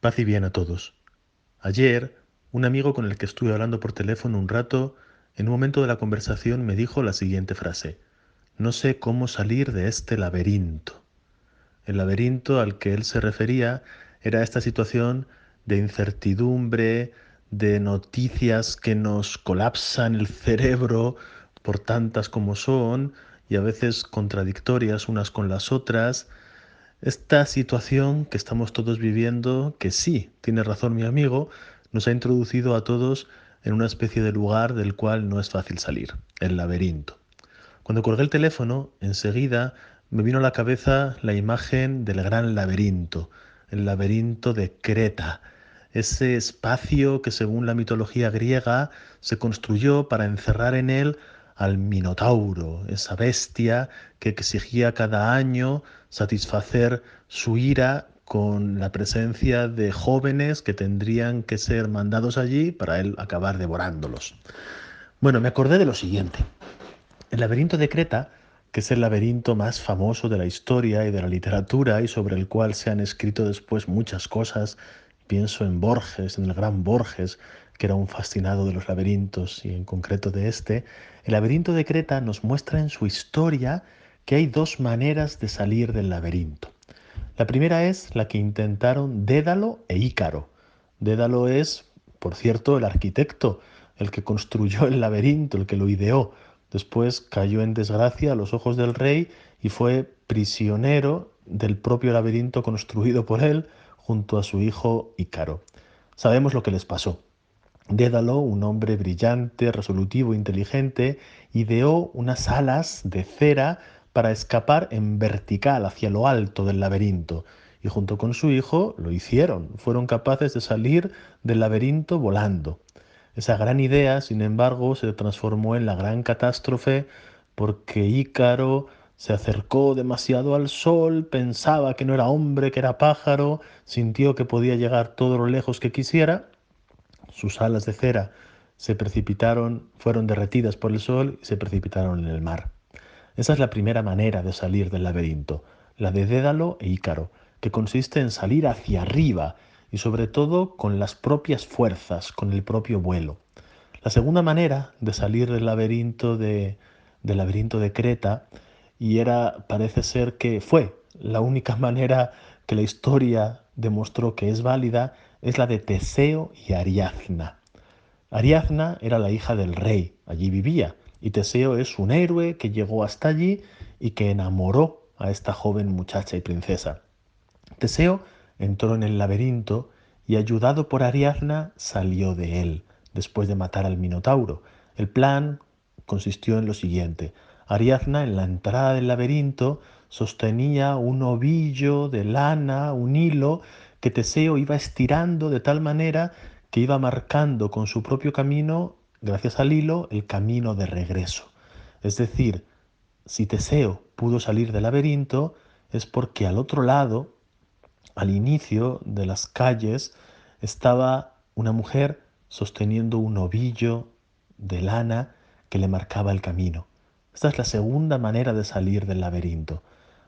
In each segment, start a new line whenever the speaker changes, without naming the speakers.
Paz y bien a todos. Ayer, un amigo con el que estuve hablando por teléfono un rato, en un momento de la conversación me dijo la siguiente frase: no sé cómo salir de este laberinto. El laberinto al que él se refería era esta situación de incertidumbre, de noticias que nos colapsan el cerebro por tantas como son y a veces contradictorias unas con las otras. Esta situación que estamos todos viviendo, que sí, tiene razón mi amigo, nos ha introducido a todos en una especie de lugar del cual no es fácil salir, el laberinto. Cuando colgué el teléfono, enseguida me vino a la cabeza la imagen del gran laberinto, el laberinto de Creta, ese espacio que según la mitología griega se construyó para encerrar en él al Minotauro, esa bestia que exigía cada año satisfacer su ira con la presencia de jóvenes que tendrían que ser mandados allí para él acabar devorándolos. Bueno, me acordé de lo siguiente. El laberinto de Creta, que es el laberinto más famoso de la historia y de la literatura y sobre el cual se han escrito después muchas cosas, pienso en Borges, en el gran Borges, que era un fascinado de los laberintos y en concreto de este, el laberinto de Creta nos muestra en su historia que hay dos maneras de salir del laberinto. La primera es la que intentaron Dédalo e Ícaro. Dédalo es, por cierto, el arquitecto, el que construyó el laberinto, el que lo ideó. Después cayó en desgracia a los ojos del rey y fue prisionero del propio laberinto construido por él junto a su hijo Ícaro. Sabemos lo que les pasó. Dédalo, un hombre brillante, resolutivo, inteligente, ideó unas alas de cera para escapar en vertical hacia lo alto del laberinto. Y junto con su hijo lo hicieron. Fueron capaces de salir del laberinto volando. Esa gran idea, sin embargo, se transformó en la gran catástrofe porque Ícaro se acercó demasiado al sol, pensaba que no era hombre, que era pájaro, sintió que podía llegar todo lo lejos que quisiera. Sus alas de cera se precipitaron, fueron derretidas por el sol y se precipitaron en el mar. Esa es la primera manera de salir del laberinto, la de Dédalo e Ícaro, que consiste en salir hacia arriba y sobre todo con las propias fuerzas, con el propio vuelo. La segunda manera de salir del laberinto de Creta, y era, parece ser que fue la única manera que la historia demostró que es válida, es la de Teseo y Ariadna. Ariadna era la hija del rey, allí vivía, y Teseo es un héroe que llegó hasta allí y que enamoró a esta joven muchacha y princesa. Teseo entró en el laberinto y, ayudado por Ariadna, salió de él, después de matar al Minotauro. El plan consistió en lo siguiente. Ariadna, en la entrada del laberinto, sostenía un ovillo de lana, un hilo, que Teseo iba estirando de tal manera que iba marcando con su propio camino, gracias al hilo, el camino de regreso. Es decir, si Teseo pudo salir del laberinto, es porque al otro lado, al inicio de las calles, estaba una mujer sosteniendo un ovillo de lana que le marcaba el camino. Esta es la segunda manera de salir del laberinto.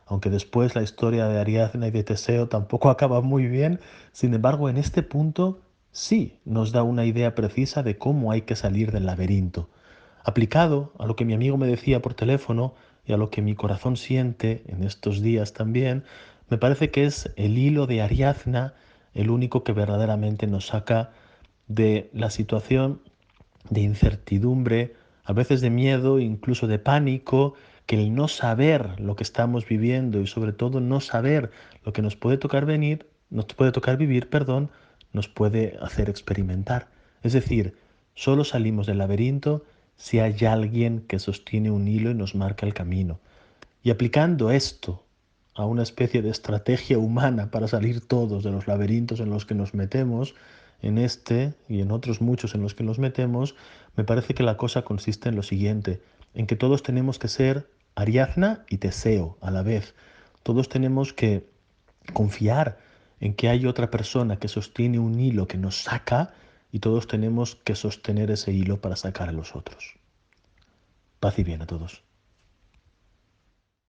Aunque después la historia de Ariadna y de Teseo tampoco acaba muy bien, sin embargo, en este punto sí nos da una idea precisa de cómo hay que salir del laberinto. Aplicado a lo que mi amigo me decía por teléfono y a lo que mi corazón siente en estos días también, me parece que es el hilo de Ariadna el único que verdaderamente nos saca de la situación de incertidumbre, a veces de miedo, incluso de pánico, que el no saber lo que estamos viviendo y sobre todo no saber lo que nos puede tocar venir, nos puede tocar vivir, perdón, nos puede hacer experimentar. Es decir, solo salimos del laberinto si hay alguien que sostiene un hilo y nos marca el camino. Y aplicando esto a una especie de estrategia humana para salir todos de los laberintos en los que nos metemos, en este y en otros muchos en los que nos metemos, me parece que la cosa consiste en lo siguiente, en que todos tenemos que ser Ariadna y Teseo a la vez. Todos tenemos que confiar en que hay otra persona que sostiene un hilo que nos saca y todos tenemos que sostener ese hilo para sacar a los otros. Paz y bien a todos.